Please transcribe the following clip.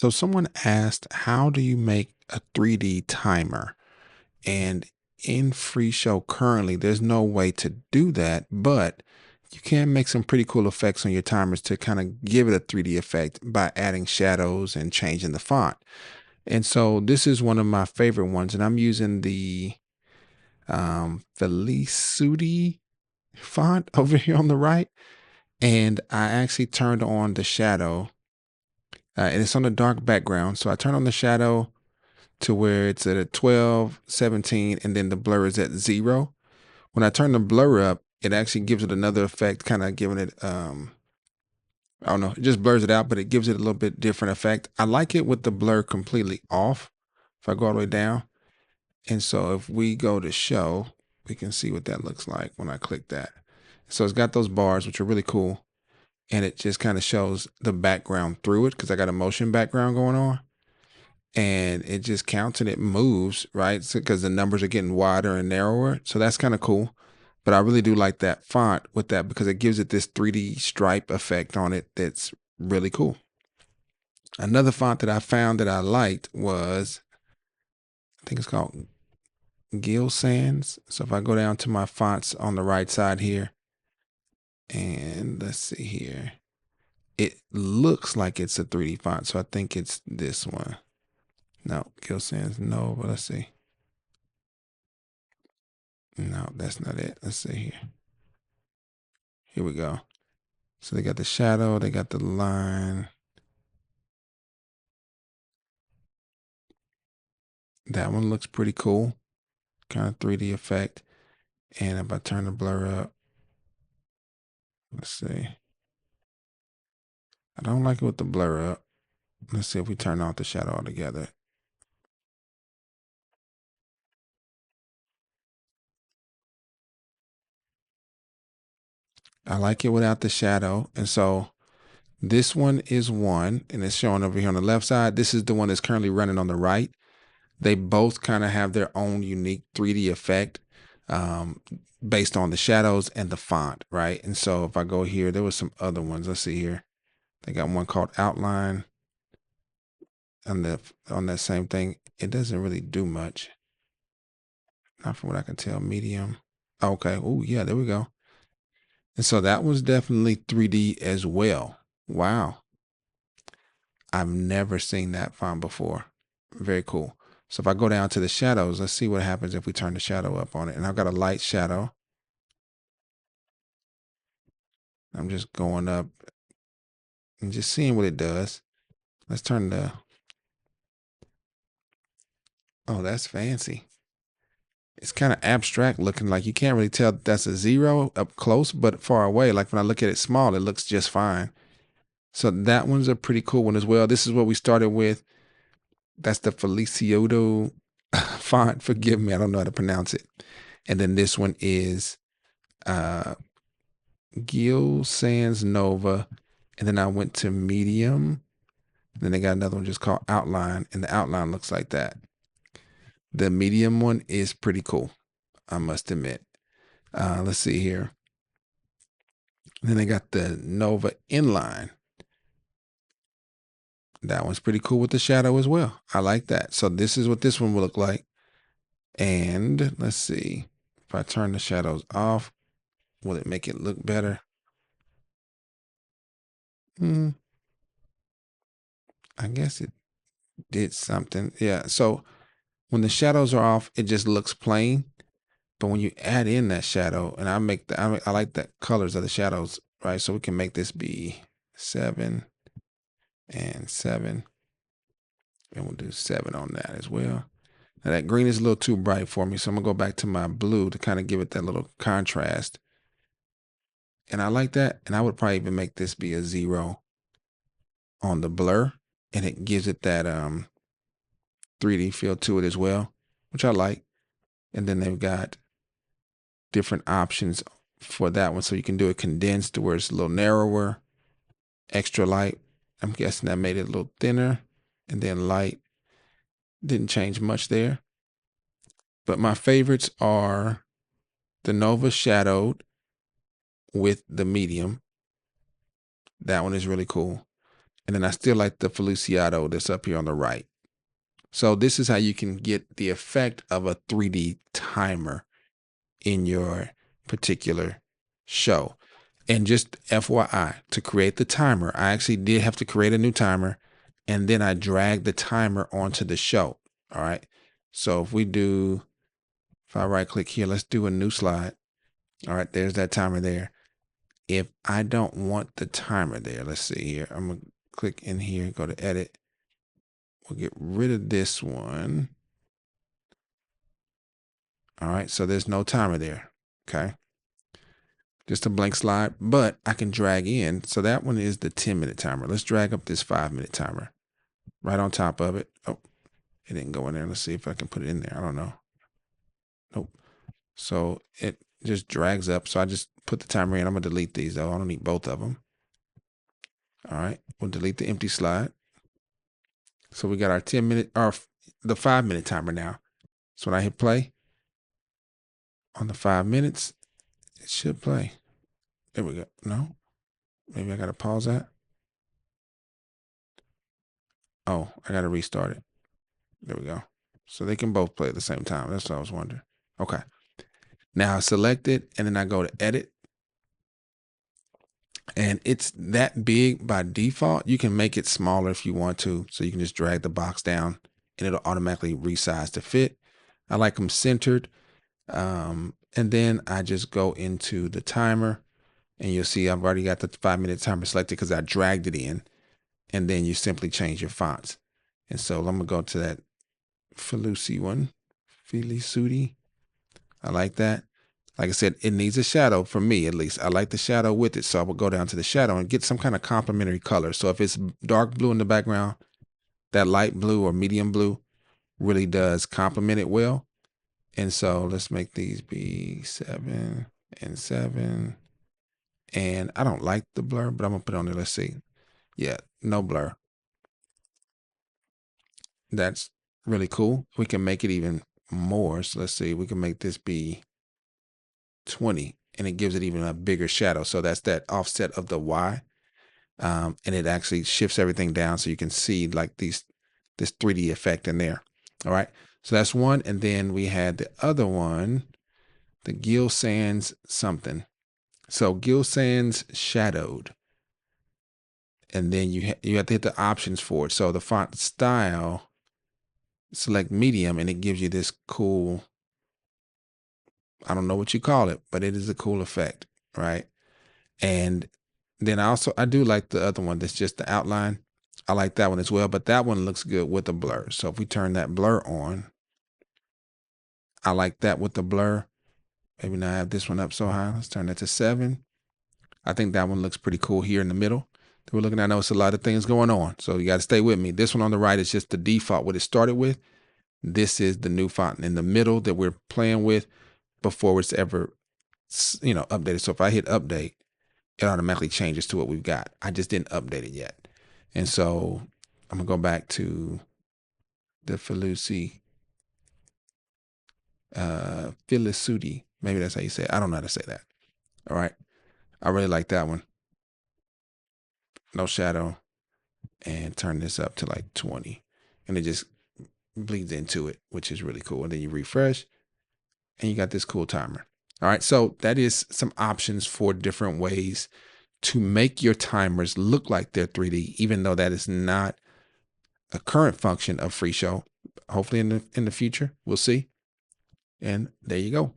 So someone asked, how do you make a 3D timer? And in FreeShow currently, there's no way to do that, but you can make some pretty cool effects on your timers to kind of give it a 3D effect by adding shadows and changing the font. And so this is one of my favorite ones, and I'm using the Felicity font over here on the right. And I actually turned on the shadow, and it's on a dark background. So I turn on the shadow to where it's at a 12, 17, and then the blur is at 0. When I turn the blur up, it actually gives it another effect, kind of giving it, I don't know, it just blurs it out, but it gives it a little bit different effect. I like it with the blur completely off. If I go all the way down. And so if we go to show, we can see what that looks like when I click that. So it's got those bars, which are really cool. And it just kind of shows the background through it because I got a motion background going on. And it just counts and it moves, right? So because the numbers are getting wider and narrower. So that's kind of cool. But I really do like that font with that because it gives it this 3D stripe effect on it that's really cool. Another font that I found that I liked was, I think it's called Gill Sans. So if I go down to my fonts on the right side here, and let's see here, it looks like it's a 3D font. So I think it's this one. No, Gill Sans, no, but let's see. No, that's not it. Let's see here. Here we go. So they got the shadow, they got the line. That one looks pretty cool. Kind of 3D effect. And if I turn the blur up, let's see. I don't like it with the blur up. Let's see if we turn off the shadow altogether. I like it without the shadow. And so this one is one, and it's showing over here on the left side. This is the one that's currently running on the right. They both kind of have their own unique 3D effect um, based on the shadows and the font, right? And so if I go here, there was some other ones. Let's see here. They got one called Outline on that same thing. It doesn't really do much. Not from what I can tell. Medium. Okay. Oh yeah, there we go. And so that was definitely 3D as well. Wow. I've never seen that font before. Very cool. So if I go down to the shadows, let's see what happens if we turn the shadow up on it. And I've got a light shadow. I'm just going up and just seeing what it does. Let's turn oh, that's fancy. It's kind of abstract looking, like you can't really tell that's a 0 up close, but far away, like when I look at it small, it looks just fine. So that one's a pretty cool one as well. This is what we started with. That's the Felicioto font. Forgive me, I don't know how to pronounce it. And then this one is uh Gill Sans Nova. And then I went to medium. Then they got another one just called Outline, and the outline looks like that. The medium one is pretty cool, I must admit. Let's see here. Then they got the Nova Inline. That one's pretty cool with the shadow as well. I like that. So this is what this one will look like. And let's see. If I turn the shadows off, will it make it look better? I guess it did something. Yeah. So when the shadows are off, it just looks plain. But when you add in that shadow, and I like the colors of the shadows, right? So we can make this be 7 and 7. And we'll do 7 on that as well. Now that green is a little too bright for me. So I'm gonna go back to my blue to kind of give it that little contrast. And I like that. And I would probably even make this be a 0 on the blur. And it gives it that 3D feel to it as well, which I like. And then they've got different options for that one. So you can do it condensed to where it's a little narrower, extra light. I'm guessing that made it a little thinner, and then light. Didn't change much there. But my favorites are the Nova Shadowed with the medium. That one is really cool. And then I still like the Feliciato that's up here on the right. So this is how you can get the effect of a 3D timer in your particular show. And just FYI, to create the timer, I actually did have to create a new timer, and then I dragged the timer onto the show. All right. So if I right click here, let's do a new slide. All right, there's that timer there. If I don't want the timer there, let's see here. I'm gonna click in here, go to edit. We'll get rid of this one. All right, so there's no timer there. Okay. Just a blank slide, but I can drag in. So that one is the 10-minute timer. Let's drag up this 5-minute timer right on top of it. Oh, it didn't go in there. Let's see if I can put it in there. I don't know. Nope. So it just drags up. So I just put the timer in. I'm going to delete these though. I don't need both of them. All right. We'll delete the empty slide. So we got our 10-minute or the 5-minute timer now. So when I hit play on the 5 minutes, it should play. There we go. No, maybe I got to pause that. Oh, I got to restart it. There we go. So they can both play at the same time. That's what I was wondering. Okay. Now I select it and then I go to edit. And it's that big by default. You can make it smaller if you want to. So you can just drag the box down and it'll automatically resize to fit. I like them centered. And then I just go into the timer and you'll see I've already got the 5-minute timer selected because I dragged it in. And then you simply change your fonts. And so I'm going to go to that Felucci one. Felicity. I like that. Like I said, it needs a shadow for me, at least. I like the shadow with it. So I will go down to the shadow and get some kind of complementary color. So if it's dark blue in the background, that light blue or medium blue really does complement it well. And so let's make these be 7 and 7. And I don't like the blur, but I'm going to put it on there. Let's see. Yeah, no blur. That's really cool. We can make it even more. So let's see. We can make this be 20 and it gives it even a bigger shadow. So that's that offset of the Y. And it actually shifts everything down so you can see like this 3D effect in there. All right. So that's one. And then we had the other one, the Gill Sans something. So Gill Sans shadowed. And then you have to hit the options for it. So the font style, select medium, and it gives you this cool, I don't know what you call it, but it is a cool effect, right? And then I do like the other one that's just the outline. I like that one as well, but that one looks good with the blur. So if we turn that blur on, I like that with the blur. Maybe now I have this one up so high. Let's turn that to 7. I think that one looks pretty cool here in the middle. We're looking at, I know it's a lot of things going on, so you got to stay with me. This one on the right is just the default, what it started with. This is the new font in the middle that we're playing with before it's ever, updated. So if I hit update, it automatically changes to what we've got. I just didn't update it yet. And so I'm gonna go back to the Felicity, Felicity. Maybe that's how you say it. I don't know how to say that. All right. I really like that one. No shadow. And turn this up to like 20. And it just bleeds into it, which is really cool. And then you refresh and you got this cool timer. All right. So that is some options for different ways to make your timers look like they're 3D, even though that is not a current function of FreeShow. Hopefully in the future, we'll see. And there you go.